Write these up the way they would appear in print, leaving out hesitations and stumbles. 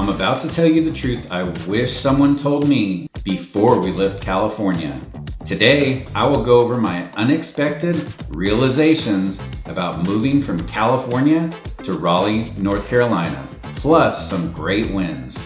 I'm about to tell you the truth I wish someone told me before we left California. Today, I will go over my unexpected realizations about moving from California to Raleigh, North Carolina, plus some great wins.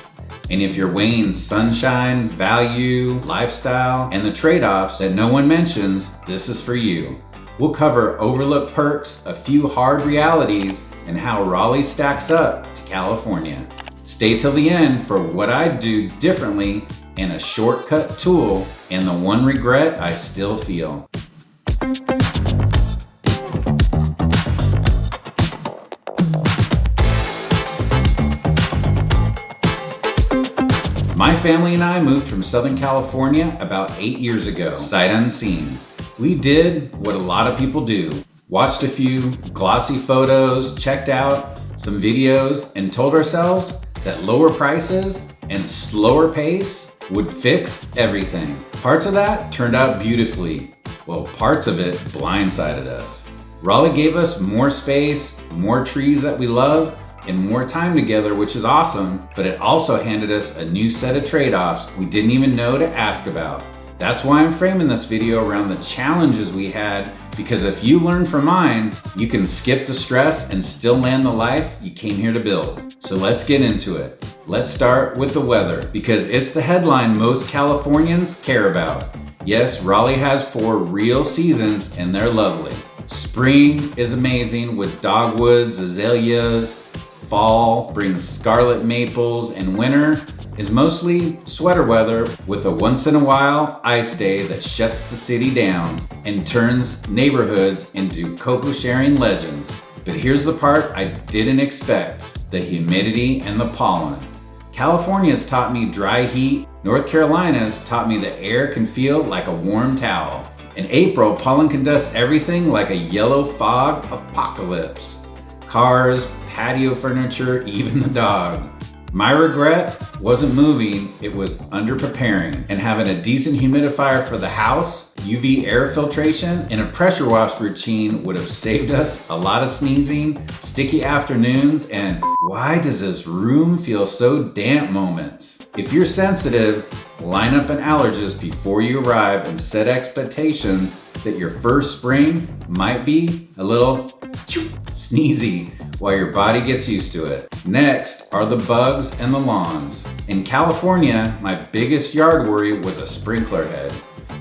And if you're weighing sunshine, value, lifestyle, and the trade-offs that no one mentions, this is for you. We'll cover overlooked perks, a few hard realities, and how Raleigh stacks up to California. Stay till the end for what I'd do differently and a shortcut tool and the one regret I still feel. My family and I moved from Southern California about 8 years ago, sight unseen. We did what a lot of people do. Watched a few glossy photos, checked out some videos, and told ourselves that lower prices and slower pace would fix everything. Parts of that turned out beautifully. Well, parts of it blindsided us. Raleigh gave us more space, more trees that we love, and more time together, which is awesome, but it also handed us a new set of trade-offs we didn't even know to ask about. That's why I'm framing this video around the challenges we had, because if you learn from mine, you can skip the stress and still land the life you came here to build. So let's get into it. Let's start with the weather, because it's the headline most Californians care about. Yes, Raleigh has 4 real seasons and they're lovely. Spring is amazing with dogwoods, azaleas. Fall brings scarlet maples, and winter is mostly sweater weather with a once in a while ice day that shuts the city down and turns neighborhoods into cocoa sharing legends. But here's the part I didn't expect: the humidity and the pollen. California's taught me dry heat. North Carolina's taught me the air can feel like a warm towel. In April, pollen can dust everything like a yellow fog apocalypse. Cars, patio furniture, even the dog. My regret wasn't moving, it was under-preparing, and having a decent humidifier for the house, UV air filtration, and a pressure wash routine would have saved us a lot of sneezing, sticky afternoons, and why does this room feel so damp moments. If you're sensitive, line up an allergist before you arrive and set expectations that your first spring might be a little sneezy while your body gets used to it. Next are the bugs and the lawns. In California, my biggest yard worry was a sprinkler head.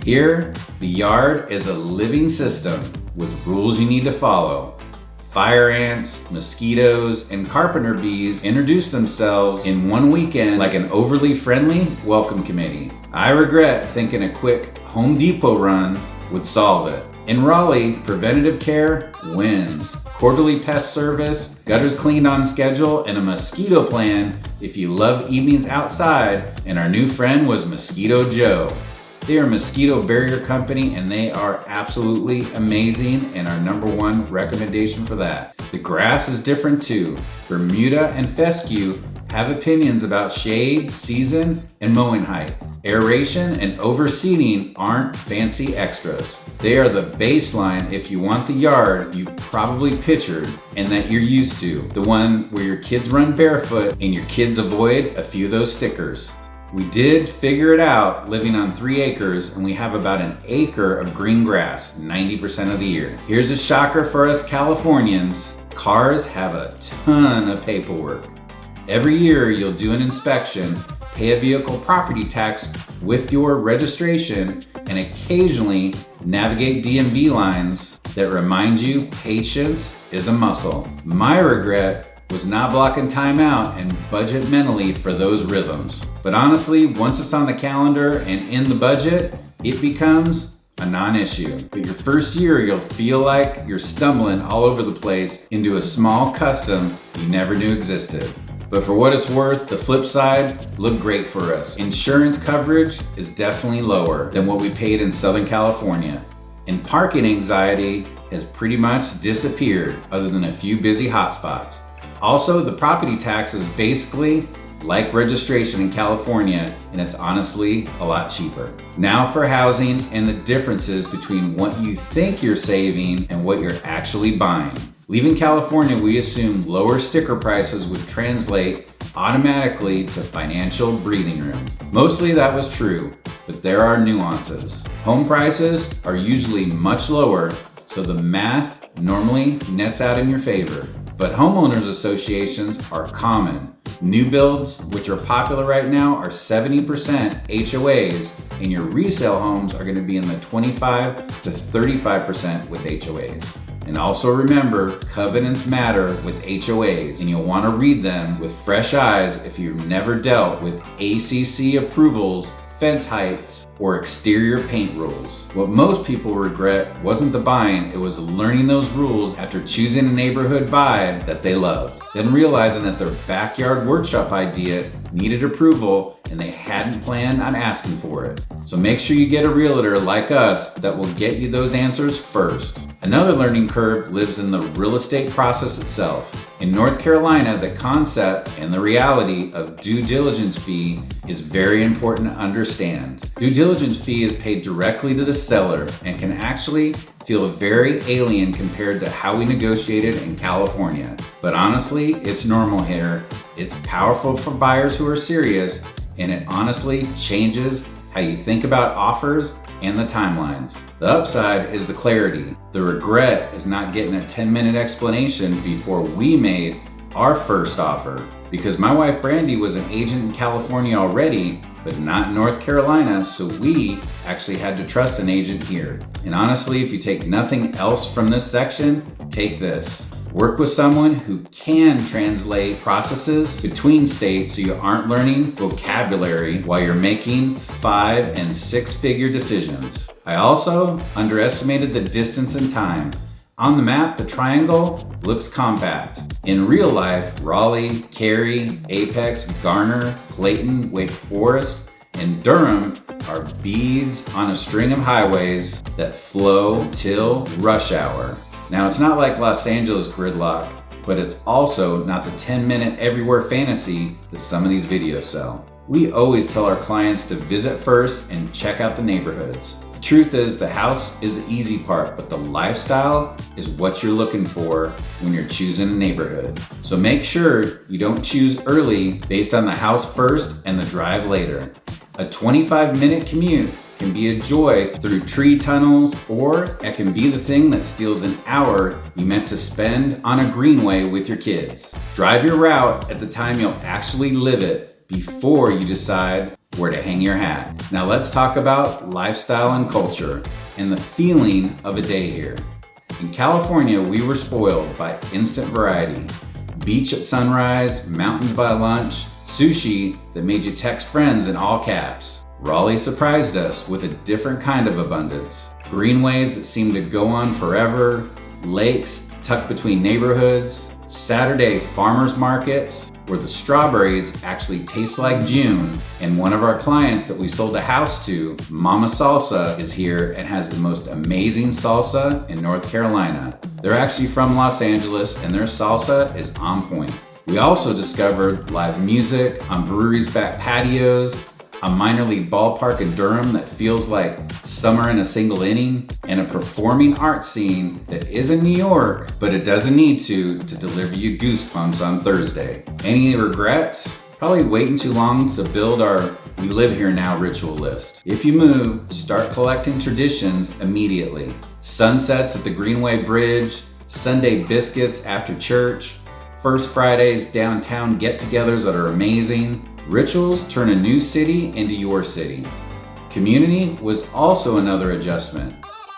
Here, the yard is a living system with rules you need to follow. Fire ants, mosquitoes, and carpenter bees introduce themselves in one weekend like an overly friendly welcome committee. I regret thinking a quick Home Depot run would solve it. In Raleigh, preventative care wins. Quarterly pest service, gutters cleaned on schedule, and a mosquito plan if you love evenings outside, and our new friend was Mosquito Joe. They are a mosquito barrier company and they are absolutely amazing, and our #1 recommendation for that. The grass is different too. Bermuda and fescue have opinions about shade, season, and mowing height. Aeration and overseeding aren't fancy extras. They are the baseline if you want the yard you've probably pictured and that you're used to. The one where your kids run barefoot and your kids avoid a few of those stickers. We did figure it out living on 3 acres, and we have about an acre of green grass 90% of the year. Here's a shocker for us Californians. Cars have a ton of paperwork. Every year you'll do an inspection, pay a vehicle property tax with your registration, and occasionally navigate DMV lines that remind you patience is a muscle. My regret was not blocking time out and budget mentally for those rhythms. But honestly, once it's on the calendar and in the budget, it becomes a non-issue. But your first year, you'll feel like you're stumbling all over the place into a small custom you never knew existed. But for what it's worth, the flip side looked great for us. Insurance coverage is definitely lower than what we paid in Southern California. And parking anxiety has pretty much disappeared other than a few busy hotspots. Also, the property tax is basically like registration in California, and it's honestly a lot cheaper. Now for housing and the differences between what you think you're saving and what you're actually buying. Leaving California, we assumed lower sticker prices would translate automatically to financial breathing room. Mostly that was true, but there are nuances. Home prices are usually much lower, so the math normally nets out in your favor. But homeowners associations are common. New builds, which are popular right now, are 70% HOAs, and your resale homes are going to be in the 25 to 35% with HOAs. And also remember, covenants matter with HOAs, and you'll want to read them with fresh eyes if you've never dealt with ACC approvals, fence heights, or exterior paint rules. What most people regret wasn't the buying, it was learning those rules after choosing a neighborhood vibe that they loved, then realizing that their backyard workshop idea needed approval and they hadn't planned on asking for it. So make sure you get a realtor like us that will get you those answers first. Another learning curve lives in the real estate process itself. In North Carolina, the concept and the reality of due diligence fee is very important to understand. Due diligence fee is paid directly to the seller and can actually feel very alien compared to how we negotiate it in California. But honestly, it's normal here. It's powerful for buyers who are serious, and it honestly changes how you think about offers and the timelines. The upside is the clarity. The regret is not getting a 10-minute explanation before we made our first offer. Because my wife Brandy was an agent in California already, but not in North Carolina, so we actually had to trust an agent here. And honestly, if you take nothing else from this section, take this. Work with someone who can translate processes between states so you aren't learning vocabulary while you're making 5- and 6-figure decisions. I also underestimated the distance and time. On the map, the triangle looks compact. In real life, Raleigh, Cary, Apex, Garner, Clayton, Wake Forest, and Durham are beads on a string of highways that flow till rush hour. Now, it's not like Los Angeles gridlock, but it's also not the 10-minute everywhere fantasy that some of these videos sell. We always tell our clients to visit first and check out the neighborhoods. The truth is, the house is the easy part, but the lifestyle is what you're looking for when you're choosing a neighborhood. So make sure you don't choose early based on the house first and the drive later. A 25-minute commute can be a joy through tree tunnels, or it can be the thing that steals an hour you meant to spend on a greenway with your kids. Drive your route at the time you'll actually live it before you decide where to hang your hat. Now let's talk about lifestyle and culture and the feeling of a day here. In California, we were spoiled by instant variety. Beach at sunrise, mountains by lunch, sushi that made you text friends in all caps. Raleigh surprised us with a different kind of abundance. Greenways that seemed to go on forever, lakes tucked between neighborhoods, Saturday farmers markets where the strawberries actually taste like June, and one of our clients that we sold a house to, Mama Salsa, is here and has the most amazing salsa in North Carolina. They're actually from Los Angeles and their salsa is on point. We also discovered live music on breweries' back patios, a minor league ballpark in Durham that feels like summer in a single inning, and a performing art scene that is in New York, but it doesn't need to deliver you goosebumps on Thursday. Any regrets? Probably waiting too long to build our We Live Here Now ritual list. If you move, start collecting traditions immediately. Sunsets at the Greenway Bridge, Sunday biscuits after church, First Fridays downtown get-togethers that are amazing. Rituals turn a new city into your city. Community was also another adjustment.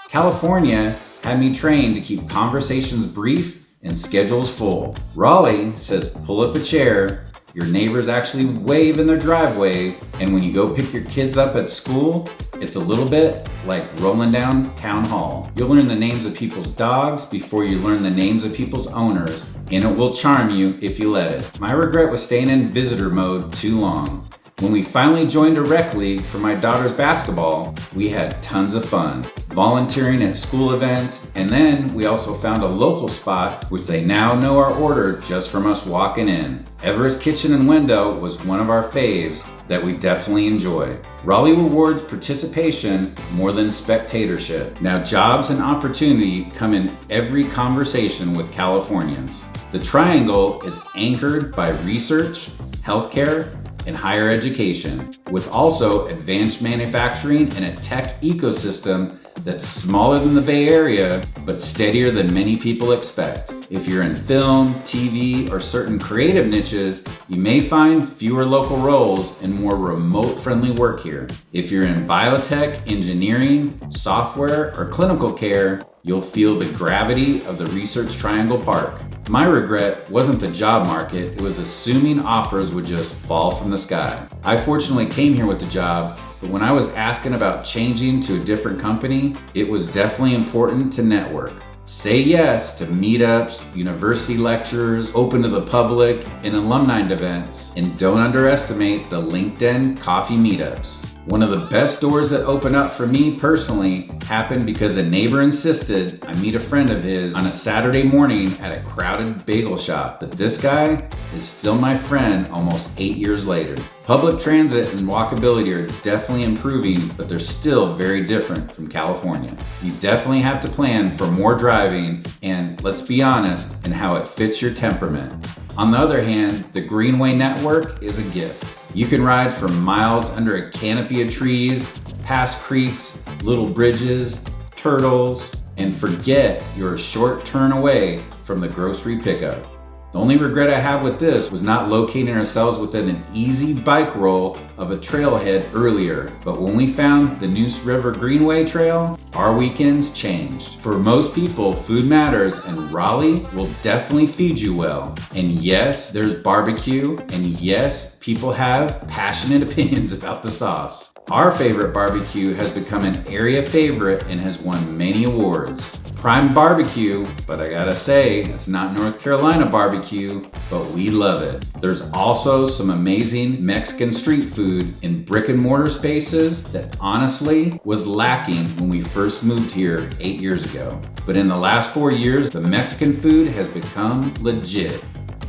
California had me trained to keep conversations brief and schedules full. Raleigh says pull up a chair, your neighbors actually wave in their driveway, and when you go pick your kids up at school, it's a little bit like rolling down Town Hall. You'll learn the names of people's dogs before you learn the names of people's owners, and it will charm you if you let it. My regret was staying in visitor mode too long. When we finally joined a rec league for my daughter's basketball, we had tons of fun, volunteering at school events, and then we also found a local spot which they now know our order just from us walking in. Everest Kitchen and Window was one of our faves that we definitely enjoy. Raleigh rewards participation more than spectatorship. Now, jobs and opportunity come in every conversation with Californians. The Triangle is anchored by research, healthcare, and higher education, with also advanced manufacturing and a tech ecosystem that's smaller than the Bay Area, but steadier than many people expect. If you're in film, TV, or certain creative niches, you may find fewer local roles and more remote-friendly work here. If you're in biotech, engineering, software, or clinical care, you'll feel the gravity of the Research Triangle Park. My regret wasn't the job market, it was assuming offers would just fall from the sky. I fortunately came here with the job, but when I was asking about changing to a different company, it was definitely important to network. Say yes to meetups, university lectures, open to the public, and alumni events, and don't underestimate the LinkedIn coffee meetups. One of the best doors that opened up for me personally happened because a neighbor insisted I meet a friend of his on a Saturday morning at a crowded bagel shop. But this guy is still my friend almost 8 years later. Public transit and walkability are definitely improving, but they're still very different from California. You definitely have to plan for more driving and, let's be honest, and how it fits your temperament. On the other hand, the Greenway network is a gift. You can ride for miles under a canopy of trees, past creeks, little bridges, turtles, and forget you're a short turn away from the grocery pickup. The only regret I have with this was not locating ourselves within an easy bike roll of a trailhead earlier. But when we found the Neuse River Greenway Trail, our weekends changed. For most people, food matters, and Raleigh will definitely feed you well. And yes, there's barbecue, and yes, people have passionate opinions about the sauce. Our favorite barbecue has become an area favorite and has won many awards. Prime barbecue, but I gotta say, it's not North Carolina barbecue, but we love it. There's also some amazing Mexican street food in brick and mortar spaces that honestly was lacking when we first moved here 8 years ago. But in the last 4 years, the Mexican food has become legit.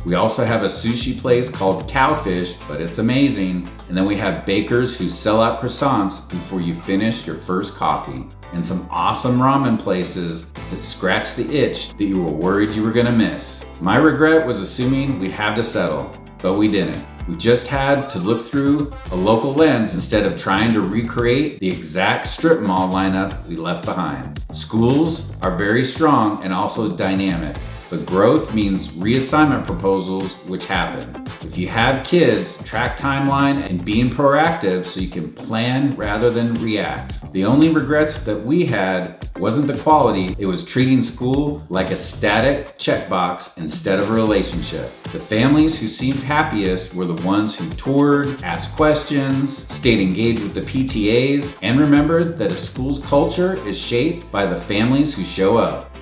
We also have a sushi place called Cowfish, but it's amazing. And then we have bakers who sell out croissants before you finish your first coffee. And some awesome ramen places that scratch the itch that you were worried you were gonna miss. My regret was assuming we'd have to settle, but we didn't. We just had to look through a local lens instead of trying to recreate the exact strip mall lineup we left behind. Schools are very strong and also dynamic. But growth means reassignment proposals, which happen. If you have kids, track timeline and being proactive so you can plan rather than react. The only regrets that we had wasn't the quality, it was treating school like a static checkbox instead of a relationship. The families who seemed happiest were the ones who toured, asked questions, stayed engaged with the PTAs, and remembered that a school's culture is shaped by the families who show up.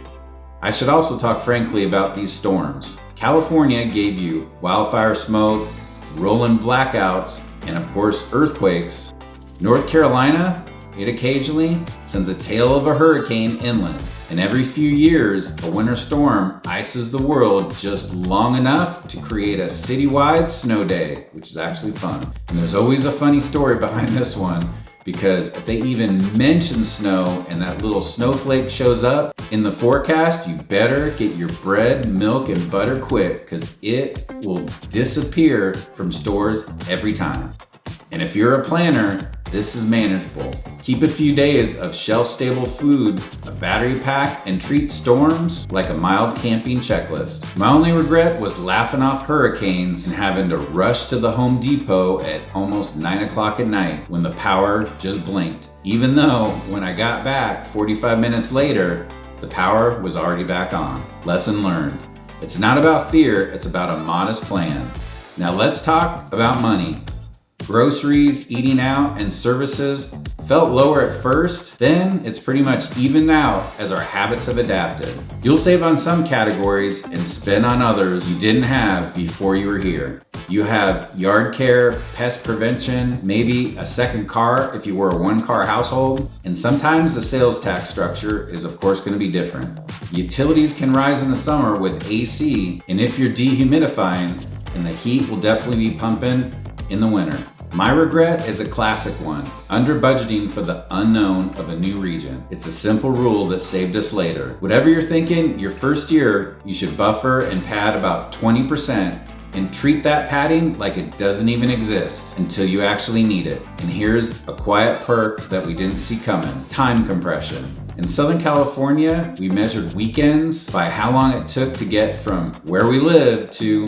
I should also talk frankly about these storms. California gave you wildfire smoke, rolling blackouts, and of course earthquakes. North Carolina, it occasionally sends a tail of a hurricane inland. And every few years, a winter storm ices the world just long enough to create a citywide snow day, which is actually fun. And there's always a funny story behind this one, because if they even mention snow and that little snowflake shows up in the forecast, you better get your bread, milk, and butter quick, because it will disappear from stores every time. And if you're a planner, this is manageable. Keep a few days of shelf-stable food, a battery pack, and treat storms like a mild camping checklist. My only regret was laughing off hurricanes and having to rush to the Home Depot at almost 9 o'clock at night when the power just blinked. Even though when I got back 45 minutes later, the power was already back on. Lesson learned. It's not about fear, it's about a modest plan. Now let's talk about money. Groceries, eating out, and services felt lower at first, then it's pretty much evened out as our habits have adapted. You'll save on some categories and spend on others you didn't have before you were here. You have yard care, pest prevention, maybe a second car if you were a one-car household, and sometimes the sales tax structure is of course going to be different. Utilities can rise in the summer with AC, and if you're dehumidifying, and the heat will definitely be pumping in the winter. My regret is a classic one, under budgeting for the unknown of a new region. It's a simple rule that saved us later. Whatever you're thinking, your first year, you should buffer and pad about 20% and treat that padding like it doesn't even exist until you actually need it. And here's a quiet perk that we didn't see coming: time compression. In Southern California, we measured weekends by how long it took to get from where we lived to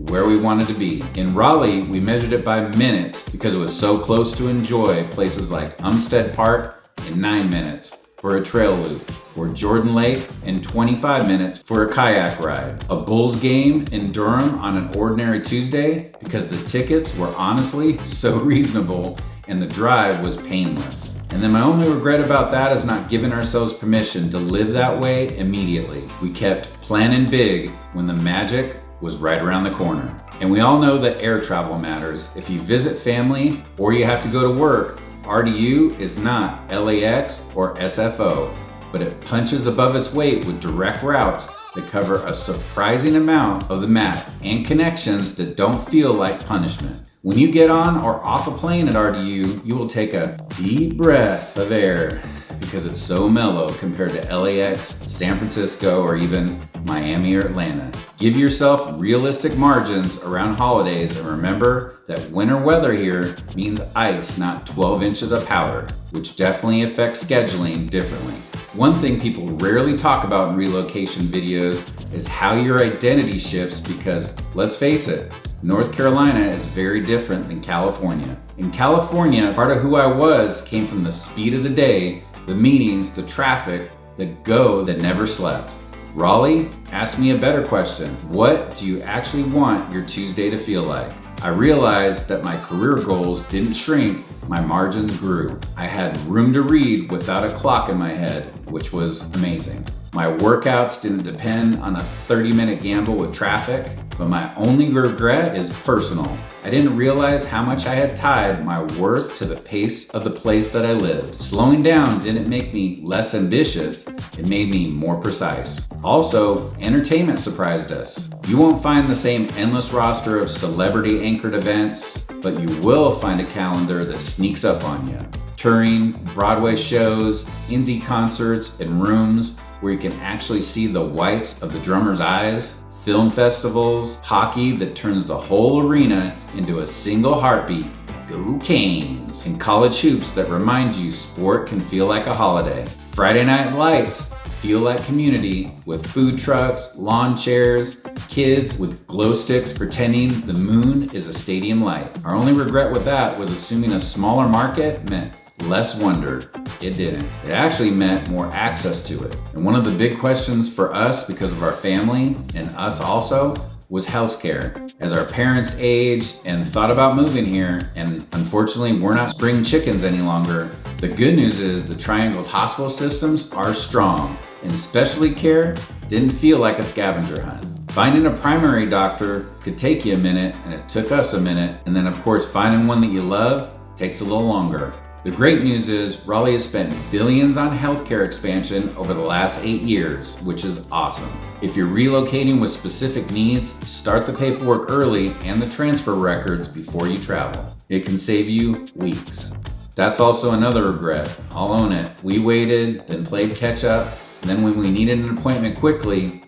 where we wanted to be. In Raleigh, we measured it by minutes because it was so close to enjoy places like Umstead Park in 9 minutes for a trail loop, or Jordan Lake in 25 minutes for a kayak ride. A Bulls game in Durham on an ordinary Tuesday because the tickets were honestly so reasonable and the drive was painless. And then my only regret about that is not giving ourselves permission to live that way immediately. We kept planning big when the magic was right around the corner. And we all know that air travel matters. If you visit family or you have to go to work, RDU is not LAX or SFO, but it punches above its weight with direct routes that cover a surprising amount of the map and connections that don't feel like punishment. When you get on or off a plane at RDU, you will take a deep breath of air because it's so mellow compared to LAX, San Francisco, or even Miami or Atlanta. Give yourself realistic margins around holidays and remember that winter weather here means ice, not 12 inches of powder, which definitely affects scheduling differently. One thing people rarely talk about in relocation videos is how your identity shifts because, let's face it, North Carolina is very different than California. In California, part of who I was came from the speed of the day, the meetings, the traffic, the go that never slept. Raleigh asked me a better question. What do you actually want your Tuesday to feel like? I realized that my career goals didn't shrink, my margins grew. I had room to read without a clock in my head, which was amazing. My workouts didn't depend on a 30-minute gamble with traffic, but my only regret is personal. I didn't realize how much I had tied my worth to the pace of the place that I lived. Slowing down didn't make me less ambitious, it made me more precise. Also, entertainment surprised us. You won't find the same endless roster of celebrity-anchored events, but you will find a calendar that sneaks up on you. Touring, Broadway shows, indie concerts, and rooms where you can actually see the whites of the drummer's eyes, film festivals, hockey that turns the whole arena into a single heartbeat. Go Canes! And college hoops that remind you sport can feel like a holiday. Friday night lights feel like community with food trucks, lawn chairs, kids with glow sticks pretending the moon is a stadium light. Our only regret with that was assuming a smaller market meant less wonder. It didn't. It actually meant more access to it. And one of the big questions for us, because of our family and us also, was healthcare. As our parents aged and thought about moving here, and unfortunately we're not spring chickens any longer, the good news is the Triangle's hospital systems are strong, and specialty care didn't feel like a scavenger hunt. Finding a primary doctor could take you a minute, and it took us a minute, and then of course finding one that you love takes a little longer. The great news is Raleigh has spent billions on healthcare expansion over the last 8 years, which is awesome. If you're relocating with specific needs, start the paperwork early and the transfer records before you travel. It can save you weeks. That's also another regret. I'll own it. We waited, then played catch up, and then when we needed an appointment quickly,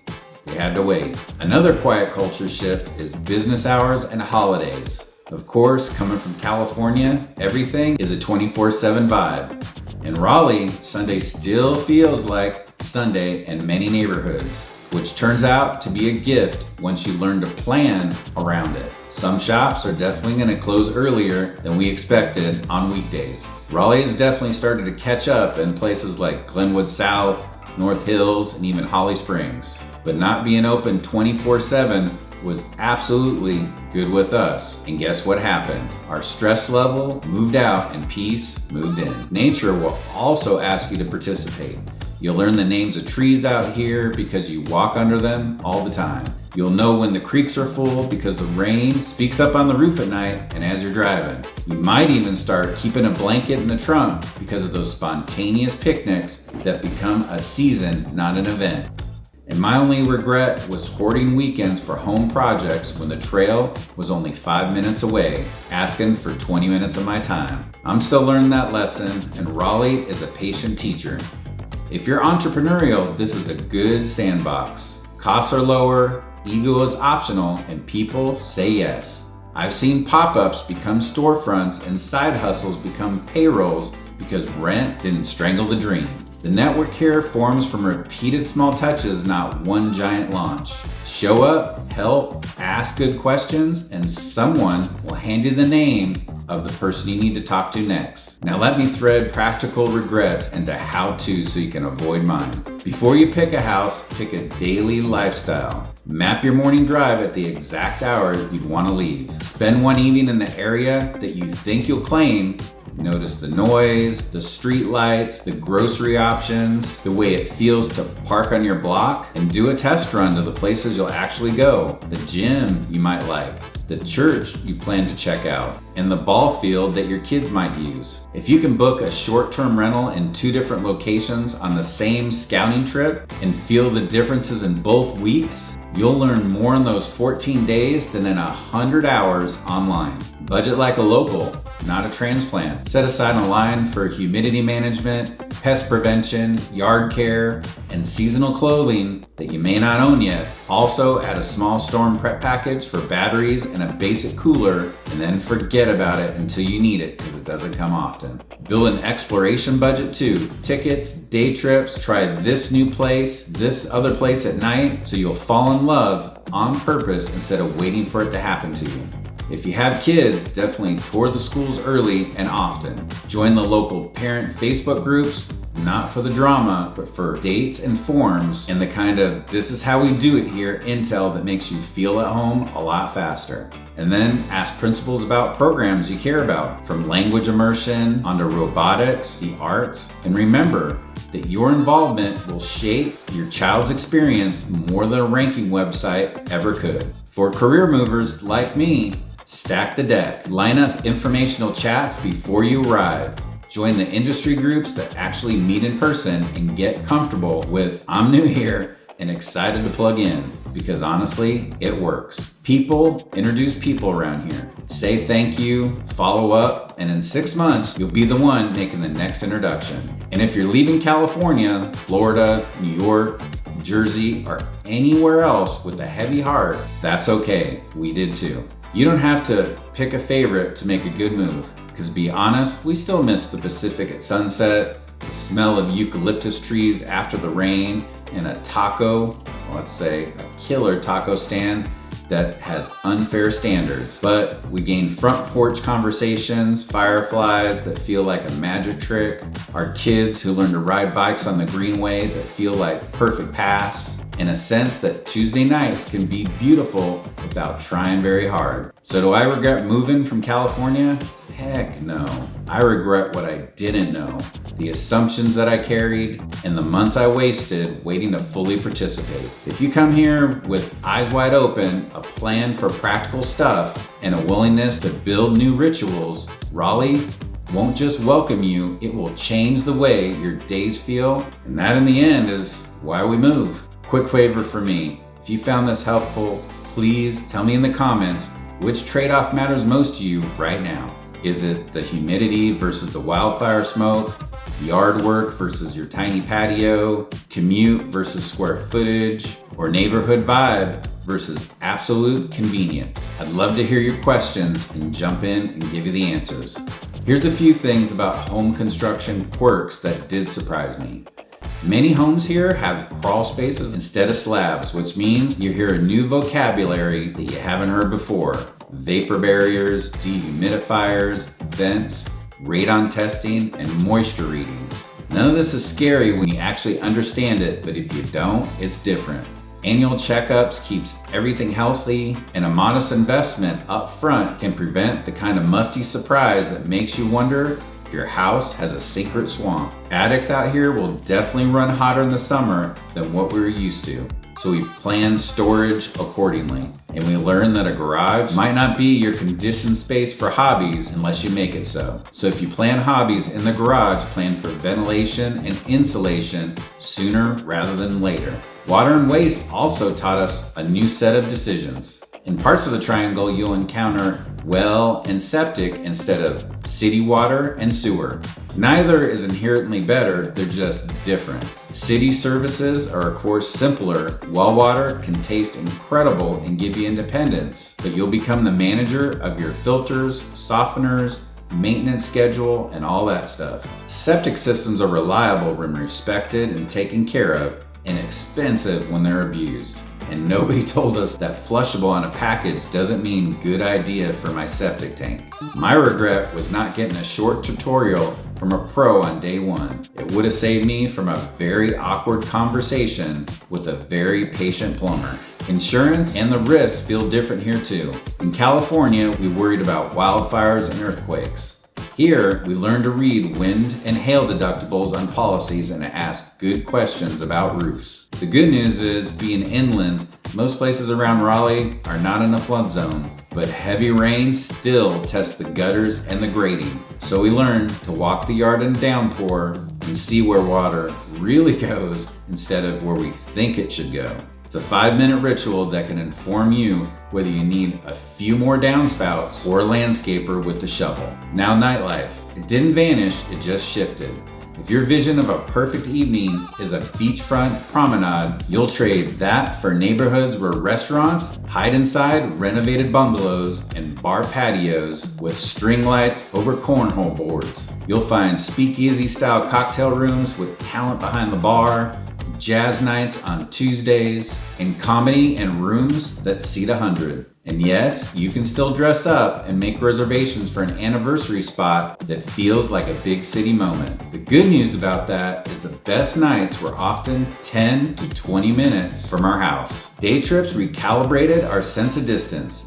we had to wait. Another quiet culture shift is business hours and holidays. Of course, coming from California, everything is a 24/7 vibe. In Raleigh, Sunday still feels like Sunday in many neighborhoods, which turns out to be a gift once you learn to plan around it. Some shops are definitely going to close earlier than we expected on weekdays. Raleigh has definitely started to catch up in places like Glenwood South, North Hills, and even Holly Springs. But not being open 24/7 was absolutely good with us. And guess what happened? Our stress level moved out and peace moved in. Nature will also ask you to participate. You'll learn the names of trees out here because you walk under them all the time. You'll know when the creeks are full because the rain speaks up on the roof at night and as you're driving. You might even start keeping a blanket in the trunk because of those spontaneous picnics that become a season, not an event. And my only regret was hoarding weekends for home projects when the trail was only 5 minutes away, asking for 20 minutes of my time. I'm still learning that lesson, and Raleigh is a patient teacher. If you're entrepreneurial, this is a good sandbox. Costs are lower, ego is optional, and people say yes. I've seen pop-ups become storefronts and side hustles become payrolls because rent didn't strangle the dream. The network here forms from repeated small touches, not one giant launch. Show up, help, ask good questions, and someone will hand you the name of the person you need to talk to next. Now let me thread practical regrets into how-to so you can avoid mine. Before you pick a house, pick a daily lifestyle. Map your morning drive at the exact hour you'd want to leave. Spend one evening in the area that you think you'll claim. Notice the noise, the street lights, the grocery options, the way it feels to park on your block, and do a test run to the places you'll actually go, the gym you might like, the church you plan to check out, and the ball field that your kids might use. If you can book a short-term rental in 2 different locations on the same scouting trip and feel the differences in both weeks, you'll learn more in those 14 days than in 100 hours online. Budget like a local, not a transplant. Set aside a line for humidity management, pest prevention, yard care, and seasonal clothing that you may not own yet. Also add a small storm prep package for batteries and a basic cooler, and then forget about it until you need it because it doesn't come often. Build an exploration budget too. Tickets, day trips, try this new place, this other place at night, so you'll fall in love on purpose instead of waiting for it to happen to you. If you have kids, definitely tour the schools early and often. Join the local parent Facebook groups, not for the drama, but for dates and forms and the kind of this is how we do it here intel that makes you feel at home a lot faster. And then ask principals about programs you care about, from language immersion onto robotics, the arts. And remember that your involvement will shape your child's experience more than a ranking website ever could. For career movers like me, stack the deck. Line up informational chats before you arrive. Join the industry groups that actually meet in person and get comfortable with I'm new here and excited to plug in, because honestly, it works. People introduce people around here. Say thank you, follow up, and in 6 months, you'll be the one making the next introduction. And if you're leaving California, Florida, New York, Jersey, or anywhere else with a heavy heart, that's okay. We did too. You don't have to pick a favorite to make a good move, because to be honest, we still miss the Pacific at sunset, the smell of eucalyptus trees after the rain, and a taco, let's say a killer taco stand that has unfair standards. But we gain front porch conversations, fireflies that feel like a magic trick, our kids who learn to ride bikes on the greenway that feel like perfect paths, and a sense that Tuesday nights can be beautiful without trying very hard. So do I regret moving from California? Heck no. I regret what I didn't know, the assumptions that I carried, and the months I wasted waiting to fully participate. If you come here with eyes wide open, a plan for practical stuff, and a willingness to build new rituals, Raleigh won't just welcome you, it will change the way your days feel, and that in the end is why we move. Quick favor for me, if you found this helpful, please tell me in the comments which trade-off matters most to you right now. Is it the humidity versus the wildfire smoke, yard work versus your tiny patio, commute versus square footage, or neighborhood vibe versus absolute convenience? I'd love to hear your questions and jump in and give you the answers. Here's a few things about home construction quirks that did surprise me. Many homes here have crawl spaces instead of slabs, which means you hear a new vocabulary that you haven't heard before. Vapor barriers, dehumidifiers, vents, radon testing, and moisture readings. None of this is scary when you actually understand it, but if you don't, it's different. Annual checkups keeps everything healthy, and a modest investment up front can prevent the kind of musty surprise that makes you wonder if your house has a secret swamp. Attics out here will definitely run hotter in the summer than what we're used to, so we plan storage accordingly. And we learn that a garage might not be your conditioned space for hobbies unless you make it so. So if you plan hobbies in the garage, plan for ventilation and insulation sooner rather than later. Water and waste also taught us a new set of decisions. In parts of the Triangle, you'll encounter well and septic instead of city water and sewer. Neither is inherently better, they're just different. City services are of course simpler. Well water can taste incredible and give you independence, but you'll become the manager of your filters, softeners, maintenance schedule, and all that stuff. Septic systems are reliable when respected and taken care of, and expensive when they're abused. And nobody told us that flushable on a package doesn't mean good idea for my septic tank. My regret was not getting a short tutorial from a pro on day one. It would have saved me from a very awkward conversation with a very patient plumber. Insurance and the risks feel different here too. In California, we worried about wildfires and earthquakes. Here, we learned to read wind and hail deductibles on policies and to ask good questions about roofs. The good news is, being inland, most places around Raleigh are not in a flood zone, but heavy rain still tests the gutters and the grading. So we learned to walk the yard in a downpour and see where water really goes instead of where we think it should go. It's a 5-minute ritual that can inform you whether you need a few more downspouts or a landscaper with the shovel. Now nightlife. It didn't vanish, it just shifted. If your vision of a perfect evening is a beachfront promenade, you'll trade that for neighborhoods where restaurants hide inside renovated bungalows and bar patios with string lights over cornhole boards. You'll find speakeasy-style cocktail rooms with talent behind the bar, jazz nights on Tuesdays, and comedy in rooms that seat 100. And yes, you can still dress up and make reservations for an anniversary spot that feels like a big city moment. The good news about that is the best nights were often 10 to 20 minutes from our house. Day trips recalibrated our sense of distance.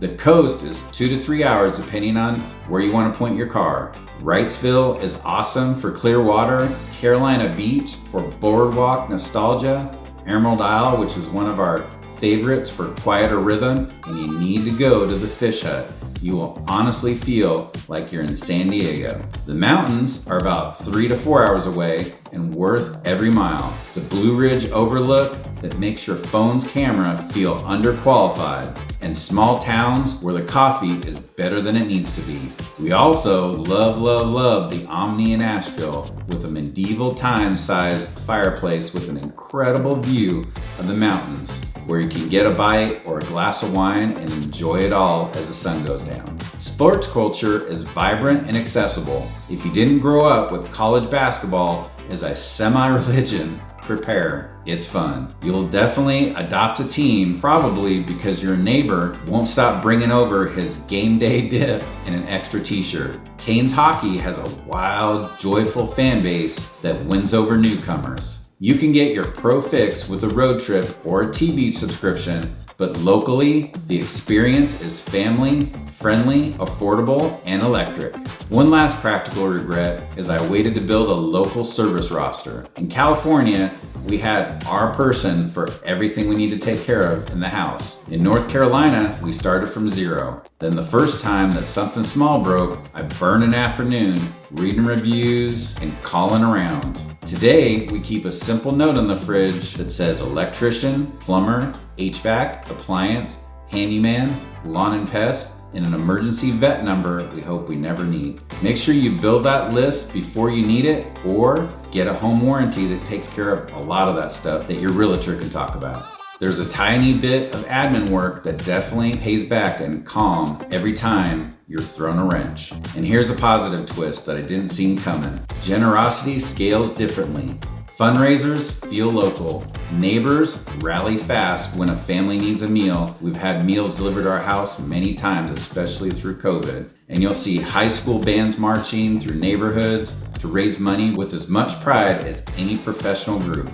The coast is 2 to 3 hours depending on where you want to point your car. Wrightsville is awesome for clear water, Carolina Beach for boardwalk nostalgia, Emerald Isle, which is one of our favorites for quieter rhythm, and you need to go to the Fish Hut. You will honestly feel like you're in San Diego. The mountains are about 3 to 4 hours away and worth every mile. The Blue Ridge overlook that makes your phone's camera feel underqualified, and small towns where the coffee is better than it needs to be. We also love the Omni in Asheville with a medieval time sized fireplace with an incredible view of the mountains, where you can get a bite or a glass of wine and enjoy it all as the sun goes down. Sports culture is vibrant and accessible. If you didn't grow up with college basketball as a semi-religion, prepare. It's fun. You'll definitely adopt a team, probably because your neighbor won't stop bringing over his game day dip and an extra t-shirt. Canes hockey has a wild, joyful fan base that wins over newcomers. You can get your pro fix with a road trip or a TV subscription, but locally, the experience is family, friendly, affordable, and electric. One last practical regret is I waited to build a local service roster. In California, we had our person for everything we need to take care of in the house. In North Carolina, we started from zero. Then the first time that something small broke, I burned an afternoon reading reviews and calling around. Today, we keep a simple note on the fridge that says electrician, plumber, HVAC, appliance, handyman, lawn and pest, and an emergency vet number we hope we never need. Make sure you build that list before you need it, or get a home warranty that takes care of a lot of that stuff that your realtor can talk about. There's a tiny bit of admin work that definitely pays back and calm every time you're thrown a wrench. And here's a positive twist that I didn't see coming. Generosity scales differently. Fundraisers feel local. Neighbors rally fast when a family needs a meal. We've had meals delivered to our house many times, especially through COVID. And you'll see high school bands marching through neighborhoods to raise money with as much pride as any professional group.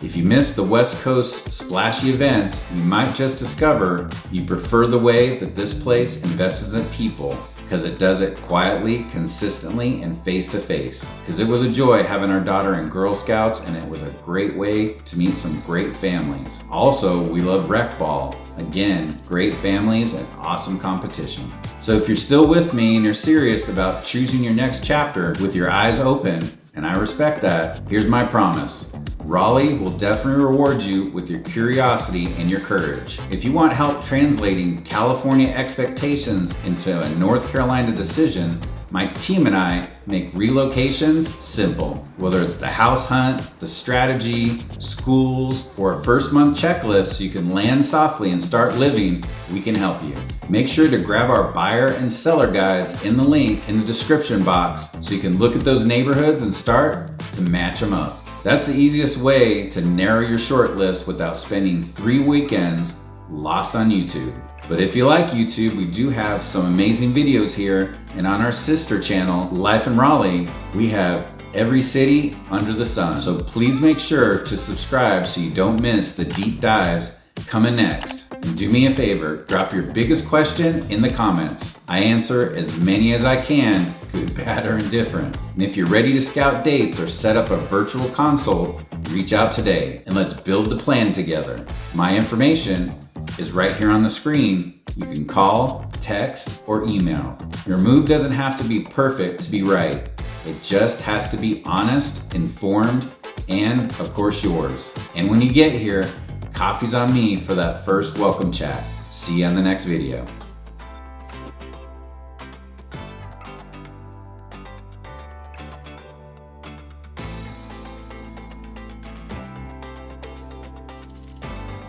If you miss the West Coast splashy events, you might just discover you prefer the way that this place invests in people, because it does it quietly, consistently, and face to face. Because it was a joy having our daughter in Girl Scouts, and it was a great way to meet some great families. Also, we love rec ball. Again, great families and awesome competition. So if you're still with me and you're serious about choosing your next chapter with your eyes open, and I respect that, here's my promise. Raleigh will definitely reward you with your curiosity and your courage. If you want help translating California expectations into a North Carolina decision, my team and I make relocations simple. Whether it's the house hunt, the strategy, schools, or a first month checklist so you can land softly and start living, we can help you. Make sure to grab our buyer and seller guides in the link in the description box so you can look at those neighborhoods and start to match them up. That's the easiest way to narrow your short list without spending 3 weekends lost on YouTube. But if you like YouTube, we do have some amazing videos here, and on our sister channel, Life in Raleigh, we have every city under the sun. So please make sure to subscribe so you don't miss the deep dives coming next. And do me a favor, drop your biggest question in the comments. I answer as many as I can, good, bad, or indifferent. And if you're ready to scout dates or set up a virtual consult, reach out today and let's build the plan together. My information is right here on the screen. You can call, text, or email. Your move doesn't have to be perfect to be right. It just has to be honest, informed, and of course yours. And when you get here, coffee's on me for that first welcome chat. See you on the next video.